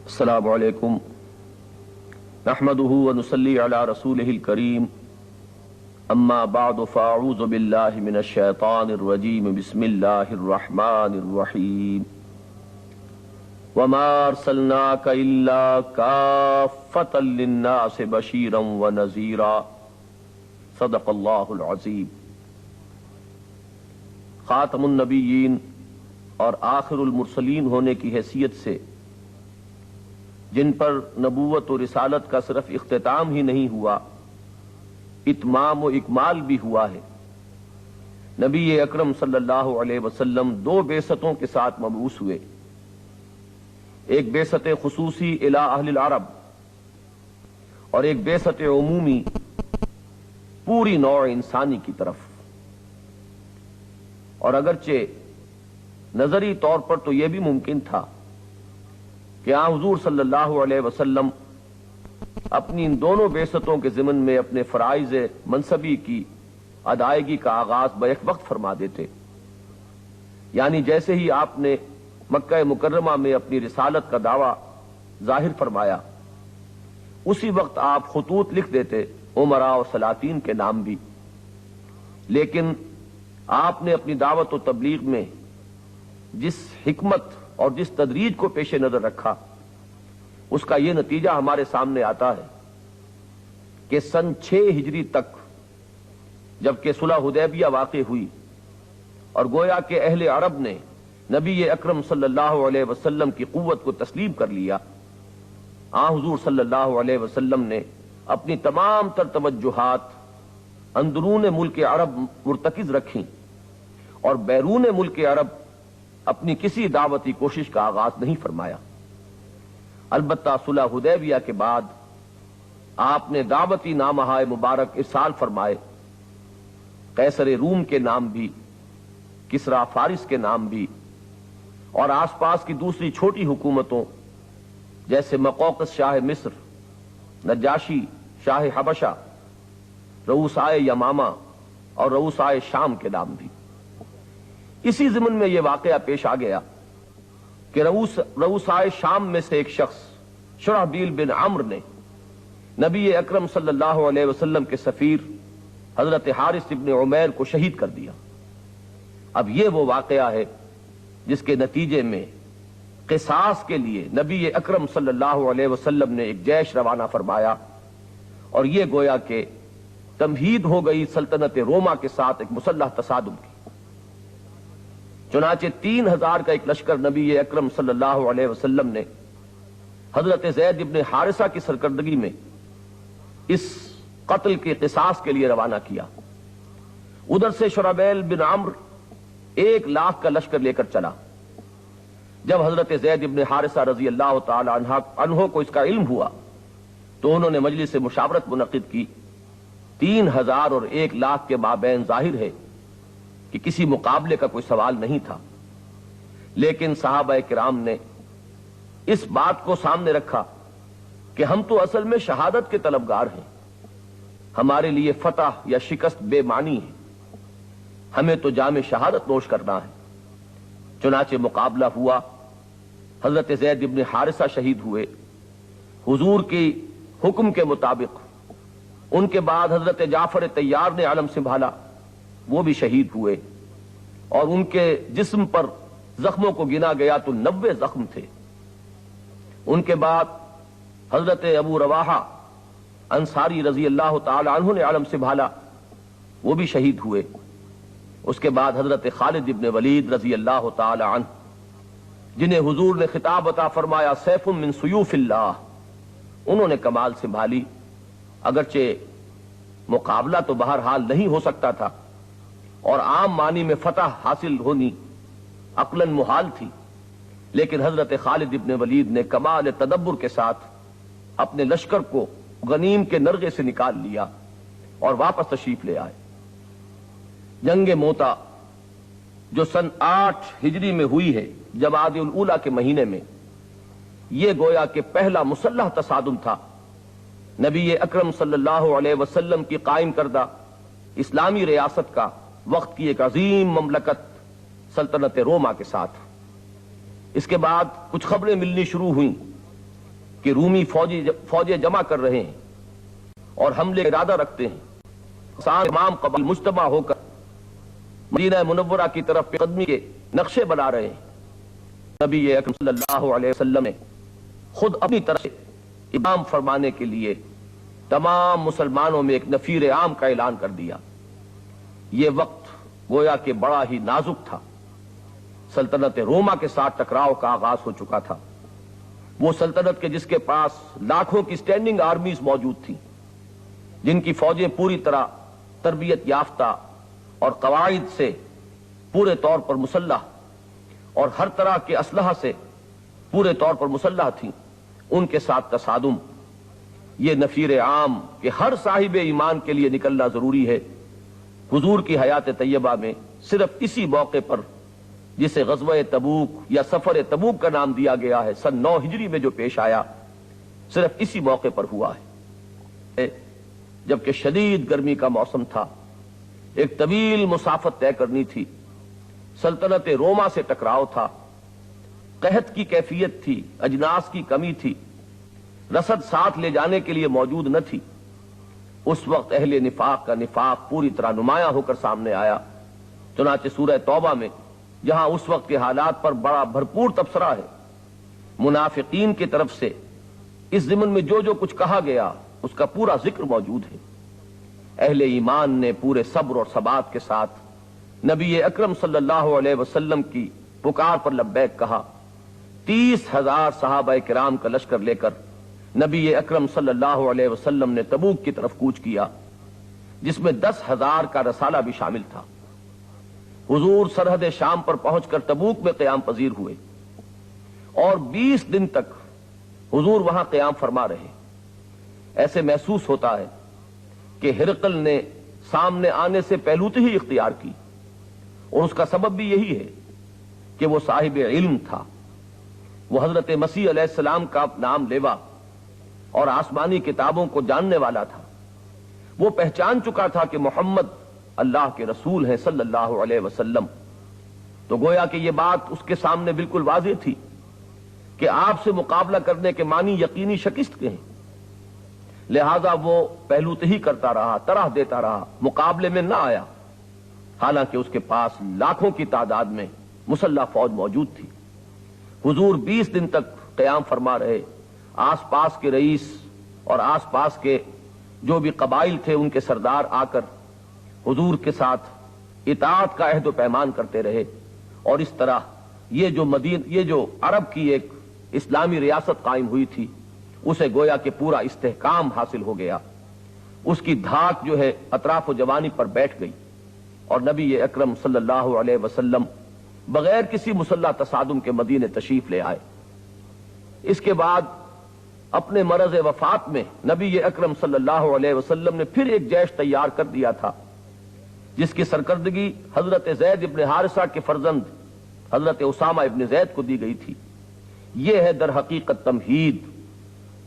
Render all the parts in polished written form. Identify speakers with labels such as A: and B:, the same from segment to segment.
A: السلام علیکم نحمده ونصلی علی رسولہ الکریم اما بعد فاعوذ باللہ من الشیطان الرجیم بسم اللہ الرحمن الرحیم وما ارسلناک الا کافۃ للناس بشیرا ونذیرا صدق اللہ العظیم۔ خاتم النبیین اور آخر المرسلین ہونے کی حیثیت سے جن پر نبوت و رسالت کا صرف اختتام ہی نہیں ہوا، اتمام و اکمال بھی ہوا ہے۔ نبی اکرم صلی اللہ علیہ وسلم دو بعثتوں کے ساتھ مبعوث ہوئے، ایک بعثت خصوصی الی اہل العرب اور ایک بعثت عمومی پوری نوع انسانی کی طرف۔ اور اگرچہ نظری طور پر تو یہ بھی ممکن تھا کہ حضور صلی اللہ علیہ وسلم اپنی ان دونوں بعثتوں کے ضمن میں اپنے فرائض منصبی کی ادائیگی کا آغاز بیک وقت فرما دیتے، یعنی جیسے ہی آپ نے مکہ مکرمہ میں اپنی رسالت کا دعویٰ ظاہر فرمایا اسی وقت آپ خطوط لکھ دیتے، امراء و سلاطین کے نام بھی۔ لیکن آپ نے اپنی دعوت و تبلیغ میں جس حکمت اور جس تدریج کو پیش نظر رکھا اس کا یہ نتیجہ ہمارے سامنے آتا ہے کہ سن 6 ہجری تک جبکہ صلح حدیبیہ واقع ہوئی اور گویا کہ اہل عرب نے نبی اکرم صلی اللہ علیہ وسلم کی قوت کو تسلیم کر لیا، حضور صلی اللہ علیہ وسلم نے اپنی تمام تر توجہات اندرون ملک عرب مرتکز رکھیں اور بیرون ملک عرب اپنی کسی دعوتی کوشش کا آغاز نہیں فرمایا۔ البتہ صلح حدیبیہ کے بعد آپ نے دعوتی نامہ مبارک ارسال فرمائے، قیصر روم کے نام بھی، کسریٰ فارس کے نام بھی، اور آس پاس کی دوسری چھوٹی حکومتوں جیسے مقوقس شاہ مصر، نجاشی شاہ حبشہ، رؤسائے یمامہ اور رؤسائے شام کے نام بھی۔ اسی ضمن میں یہ واقعہ پیش آ گیا کہ رؤسائے شام میں سے ایک شخص شرحبیل بن عمرو نے نبی اکرم صلی اللہ علیہ وسلم کے سفیر حضرت حارث ابن عمیر کو شہید کر دیا۔ اب یہ وہ واقعہ ہے جس کے نتیجے میں قصاص کے لیے نبی اکرم صلی اللہ علیہ وسلم نے ایک جیش روانہ فرمایا، اور یہ گویا کہ تمہید ہو گئی سلطنت روما کے ساتھ ایک مسلح تصادم کی۔ چنانچہ 3000 کا ایک لشکر نبی اکرم صلی اللہ علیہ وسلم نے حضرت زید ابن حارثہ کی سرکردگی میں اس قتل کے قصاص کے لیے روانہ کیا۔ ادھر سے شرحبیل بن عمرو 1,00,000 کا لشکر لے کر چلا۔ جب حضرت زید ابن حارثہ رضی اللہ تعالی عنہ کو اس کا علم ہوا تو انہوں نے مجلس مشاورت منعقد کی۔ 3000 اور 1,00,000 کے مابین ظاہر ہے کہ کسی مقابلے کا کوئی سوال نہیں تھا، لیکن صحابہ کرام نے اس بات کو سامنے رکھا کہ ہم تو اصل میں شہادت کے طلبگار ہیں، ہمارے لیے فتح یا شکست بے معنی ہے، ہمیں تو جام شہادت نوش کرنا ہے۔ چنانچہ مقابلہ ہوا، حضرت زید ابن حارثہ شہید ہوئے حضور کی حکم کے مطابق۔ ان کے بعد حضرت جعفر طیار نے علم سنبھالا، وہ بھی شہید ہوئے، اور ان کے جسم پر زخموں کو گنا گیا تو 90 زخم تھے۔ ان کے بعد حضرت ابو رواحہ انصاری رضی اللہ تعالی عنہ نے علم سنبھالا، وہ بھی شہید ہوئے۔ اس کے بعد حضرت خالد ابن ولید رضی اللہ تعالی عنہ جنہیں حضور نے خطاب عطا فرمایا سیف من سیوف اللہ، انہوں نے کمال سنبھالی۔ اگرچہ مقابلہ تو بہرحال نہیں ہو سکتا تھا اور عام معنی میں فتح حاصل ہونی عقلاً محال تھی، لیکن حضرت خالد ابن ولید نے کمال تدبر کے ساتھ اپنے لشکر کو غنیم کے نرغے سے نکال لیا اور واپس تشریف لے آئے۔ جنگ موتا جو سن 8 ہجری میں ہوئی ہے جمادی الاولیٰ کے مہینے میں، یہ گویا کہ پہلا مسلح تصادم تھا نبی اکرم صلی اللہ علیہ وسلم کی قائم کردہ اسلامی ریاست کا، وقت کی ایک عظیم مملکت سلطنت روما کے ساتھ۔ اس کے بعد کچھ خبریں ملنی شروع ہوئیں کہ رومی فوجیں جمع کر رہے ہیں اور حملے کا ارادہ رکھتے ہیں، تمام قبائل مجتمع ہو کر مدینہ منورہ کی طرف قدمی کے نقشے بنا رہے ہیں، نبی اکرم صلی اللہ علیہ وسلم نے خود اپنی طرف سے اقدام فرمانے کے لیے تمام مسلمانوں میں ایک نفیر عام کا اعلان کر دیا۔ یہ وقت گویا کہ بڑا ہی نازک تھا، سلطنت روما کے ساتھ ٹکراؤ کا آغاز ہو چکا تھا، وہ سلطنت کے جس کے پاس لاکھوں کی سٹینڈنگ آرمیز موجود تھیں، جن کی فوجیں پوری طرح تربیت یافتہ اور قواعد سے پورے طور پر مسلح اور ہر طرح کے اسلحہ سے پورے طور پر مسلح تھیں، ان کے ساتھ تصادم یہ نفیر عام کہ ہر صاحب ایمان کے لیے نکلنا ضروری ہے۔ حضور کی حیات طیبہ میں صرف اسی موقع پر، جسے غزوہ تبوک یا سفر تبوک کا نام دیا گیا ہے، سن 9 ہجری میں جو پیش آیا، صرف اسی موقع پر ہوا ہے، جبکہ شدید گرمی کا موسم تھا، ایک طویل مسافت طے کرنی تھی، سلطنت روما سے ٹکراؤ تھا، قحط کی کیفیت تھی، اجناس کی کمی تھی، رسد ساتھ لے جانے کے لیے موجود نہ تھی۔ اس وقت اہل نفاق کا نفاق پوری طرح نمایاں ہو کر سامنے آیا۔ چنانچہ سورہ توبہ میں جہاں اس وقت کے حالات پر بڑا بھرپور تبصرہ ہے، منافقین کی طرف سے اس ضمن میں جو کچھ کہا گیا اس کا پورا ذکر موجود ہے۔ اہل ایمان نے پورے صبر اور ثبات کے ساتھ نبی اکرم صلی اللہ علیہ وسلم کی پکار پر لبیک کہا۔ 30,000 صحابہ کرام کا لشکر لے کر نبی اکرم صلی اللہ علیہ وسلم نے تبوک کی طرف کوچ کیا، جس میں 10,000 کا رسالہ بھی شامل تھا۔ حضور سرحد شام پر پہنچ کر تبوک میں قیام پذیر ہوئے اور 20 دن تک حضور وہاں قیام فرما رہے۔ ایسے محسوس ہوتا ہے کہ ہرقل نے سامنے آنے سے پہلوتی ہی اختیار کی، اور اس کا سبب بھی یہی ہے کہ وہ صاحب علم تھا، وہ حضرت مسیح علیہ السلام کا نام لیوا اور آسمانی کتابوں کو جاننے والا تھا۔ وہ پہچان چکا تھا کہ محمد اللہ کے رسول ہیں صلی اللہ علیہ وسلم، تو گویا کہ یہ بات اس کے سامنے بالکل واضح تھی کہ آپ سے مقابلہ کرنے کے معنی یقینی شکست کے ہیں، لہذا وہ پہلوت ہی کرتا رہا، طرح دیتا رہا، مقابلے میں نہ آیا، حالانکہ اس کے پاس لاکھوں کی تعداد میں مسلح فوج موجود تھی۔ حضور 20 دن تک قیام فرما رہے، آس پاس کے رئیس اور آس پاس کے جو بھی قبائل تھے ان کے سردار آ کر حضور کے ساتھ اطاعت کا عہد و پیمان کرتے رہے، اور اس طرح یہ جو عرب کی ایک اسلامی ریاست قائم ہوئی تھی اسے گویا کہ پورا استحکام حاصل ہو گیا، اس کی دھاک جو ہے اطراف و جوانی پر بیٹھ گئی، اور نبی اکرم صلی اللہ علیہ وسلم بغیر کسی مسلح تصادم کے مدینے تشریف لے آئے۔ اس کے بعد اپنے مرض وفات میں نبی اکرم صلی اللہ علیہ وسلم نے پھر ایک جیش تیار کر دیا تھا، جس کی سرکردگی حضرت زید ابن حارثہ کے فرزند حضرت اسامہ ابن زید کو دی گئی تھی۔ یہ ہے در حقیقت تمہید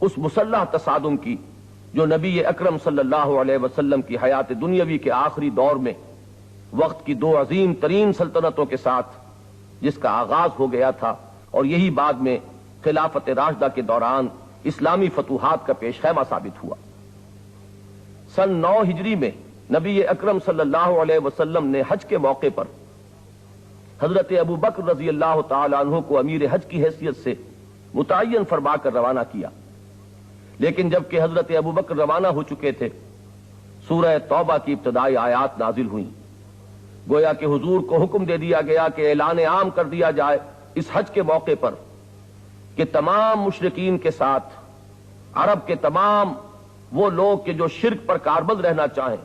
A: اس مسلح تصادم کی جو نبی اکرم صلی اللہ علیہ وسلم کی حیات دنیاوی کے آخری دور میں وقت کی 2 عظیم ترین سلطنتوں کے ساتھ جس کا آغاز ہو گیا تھا، اور یہی بعد میں خلافت راشدہ کے دوران اسلامی فتوحات کا پیش خیمہ ثابت ہوا۔ سن 9 ہجری میں نبی اکرم صلی اللہ علیہ وسلم نے حج کے موقع پر حضرت ابو بکر رضی اللہ تعالی عنہ کو امیر حج کی حیثیت سے متعین فرما کر روانہ کیا، لیکن جبکہ حضرت ابو بکر روانہ ہو چکے تھے، سورہ توبہ کی ابتدائی آیات نازل ہوئیں، گویا کہ حضور کو حکم دے دیا گیا کہ اعلان عام کر دیا جائے اس حج کے موقع پر کہ تمام مشرکین کے ساتھ عرب کے تمام وہ لوگ کہ جو شرک پر کاربند رہنا چاہیں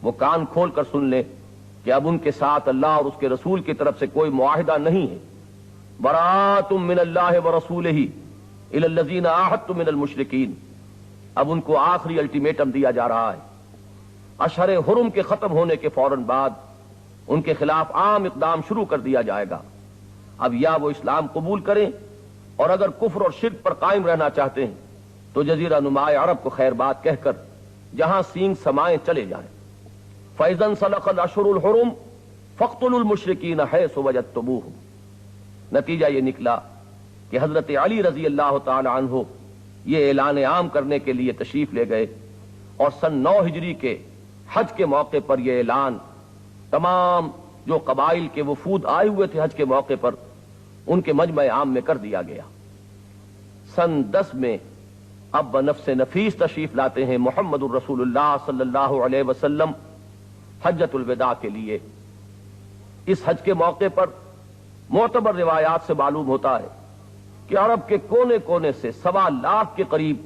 A: وہ کان کھول کر سن لیں کہ اب ان کے ساتھ اللہ اور اس کے رسول کی طرف سے کوئی معاہدہ نہیں ہے۔ براءۃ من اللہ ورسولہ الی الذین عاہدتم من المشرکین، اب ان کو آخری الٹیمیٹم دیا جا رہا ہے۔ اشہر حرم کے ختم ہونے کے فوراً بعد ان کے خلاف عام اقدام شروع کر دیا جائے گا۔ اب یا وہ اسلام قبول کریں، اور اگر کفر اور شرک پر قائم رہنا چاہتے ہیں تو جزیرہ نماء عرب کو خیر بات کہہ کر جہاں سینگ سمائیں چلے جائیں۔ فَإِذَا انْسَلَخَ الْأَشْهُرُ الْحُرُمُ فَاقْتُلُوا الْمُشْرِكِينَ حَيْثُ وَجَدتُّمُوهُمْ۔ نتیجہ یہ نکلا کہ حضرت علی رضی اللہ تعالی عنہ یہ اعلان عام کرنے کے لیے تشریف لے گئے اور سن 9 ہجری کے حج کے موقع پر یہ اعلان تمام جو قبائل کے وفود آئے ہوئے تھے حج کے موقع پر ان کے مجمع عام میں کر دیا گیا۔ سن 10 میں اب بنفس نفیس تشریف لاتے ہیں محمد الرسول اللہ صلی اللہ علیہ وسلم حجۃ الوداع کے لیے۔ اس حج کے موقع پر معتبر روایات سے معلوم ہوتا ہے کہ عرب کے کونے کونے سے 1.25 لاکھ کے قریب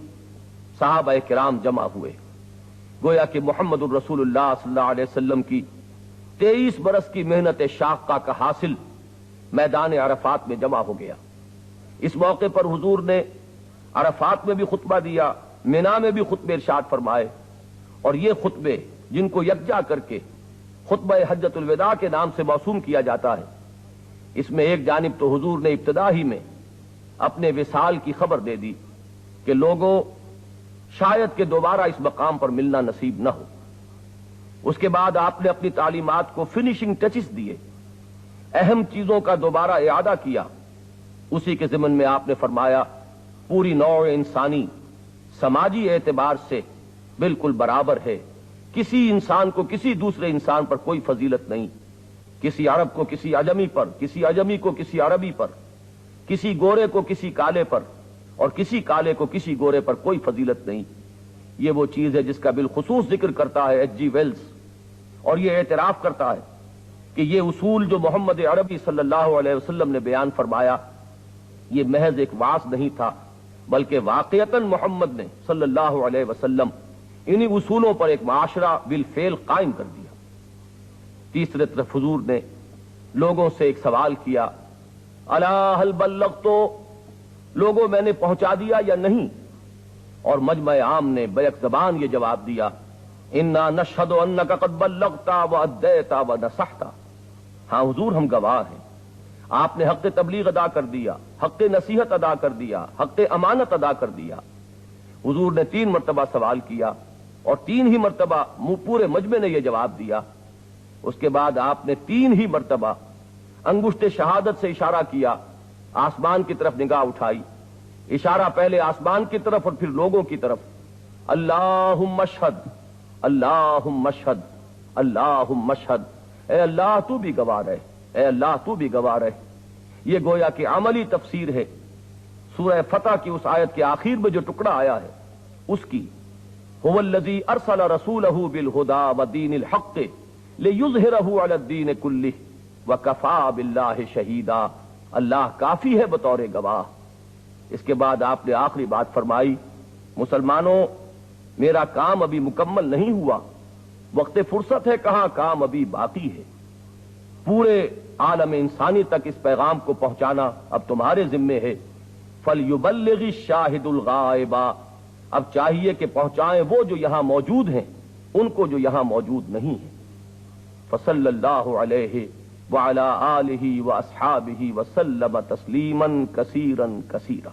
A: صحابہ کرام جمع ہوئے، گویا کہ محمد الرسول اللہ صلی اللہ علیہ وسلم کی 23 برس کی محنت شاقہ کا حاصل میدان عرفات میں جمع ہو گیا۔ اس موقع پر حضور نے عرفات میں بھی خطبہ دیا، مینا میں بھی خطبے ارشاد فرمائے، اور یہ خطبے جن کو یکجا کر کے خطبہ حجۃ الوداع کے نام سے موسوم کیا جاتا ہے، اس میں ایک جانب تو حضور نے ابتدا ہی میں اپنے وصال کی خبر دے دی کہ لوگوں شاید کہ دوبارہ اس مقام پر ملنا نصیب نہ ہو۔ اس کے بعد آپ نے اپنی تعلیمات کو فنیشنگ ٹچز دیے، اہم چیزوں کا دوبارہ اعادہ کیا۔ اسی کے ضمن میں آپ نے فرمایا پوری نوع انسانی سماجی اعتبار سے بالکل برابر ہے، کسی انسان کو کسی دوسرے انسان پر کوئی فضیلت نہیں، کسی عرب کو کسی عجمی پر، کسی عجمی کو کسی عربی پر، کسی گورے کو کسی کالے پر، اور کسی کالے کو کسی گورے پر کوئی فضیلت نہیں۔ یہ وہ چیز ہے جس کا بالخصوص ذکر کرتا ہے ایچ جی ویلز، اور یہ اعتراف کرتا ہے کہ یہ اصول جو محمد عربی صلی اللہ علیہ وسلم نے بیان فرمایا یہ محض ایک وعظ نہیں تھا، بلکہ واقعتاً محمد نے صلی اللہ علیہ وسلم انہی اصولوں پر ایک معاشرہ بالفعل قائم کر دیا۔ تیسرے طرف حضور نے لوگوں سے ایک سوال کیا، الا هل بلغت، لوگوں میں نے پہنچا دیا یا نہیں؟ اور مجمع عام نے بیک زبان یہ جواب دیا، انا نشهد انك قد بلغت واديت ونصحت، ہاں حضور ہم گواہ ہیں، آپ نے حق تبلیغ ادا کر دیا، حق نصیحت ادا کر دیا، حق امانت ادا کر دیا۔ حضور نے 3 مرتبہ سوال کیا اور 3 ہی مرتبہ پورے مجمع نے یہ جواب دیا۔ اس کے بعد آپ نے 3 ہی مرتبہ انگشت شہادت سے اشارہ کیا، آسمان کی طرف نگاہ اٹھائی، اشارہ پہلے آسمان کی طرف اور پھر لوگوں کی طرف، اللہم اشہد، اللہم اشہد، اللہم اشہد، اے اللہ تو بھی گواہ رہے، اے اللہ تو بھی گواہ رہے۔ یہ گویا کہ عملی تفسیر ہے سورہ فتح کی اس آیت کے آخر میں جو ٹکڑا آیا ہے اس کی، هو الذی ارسل رسولہ بالہدی ودین الحق لیظہرہ علی الدین کلہ وکفی باللہ شہیدا، اللہ کافی ہے بطور گواہ۔ اس کے بعد آپ نے آخری بات فرمائی، مسلمانوں میرا کام ابھی مکمل نہیں ہوا، وقت فرصت ہے، کہاں کام ابھی باقی ہے، پورے عالم انسانی تک اس پیغام کو پہنچانا اب تمہارے ذمے ہے۔ فَلْيُبَلِّغِ الشَّاهِدُ الْغَائِبَ، اب چاہیے کہ پہنچائیں وہ جو یہاں موجود ہیں ان کو جو یہاں موجود نہیں ہیں۔ فصلی اللہ علیہ وعلی آلہ واصحابہ وسلم تسلیما کثیرا کثیرا۔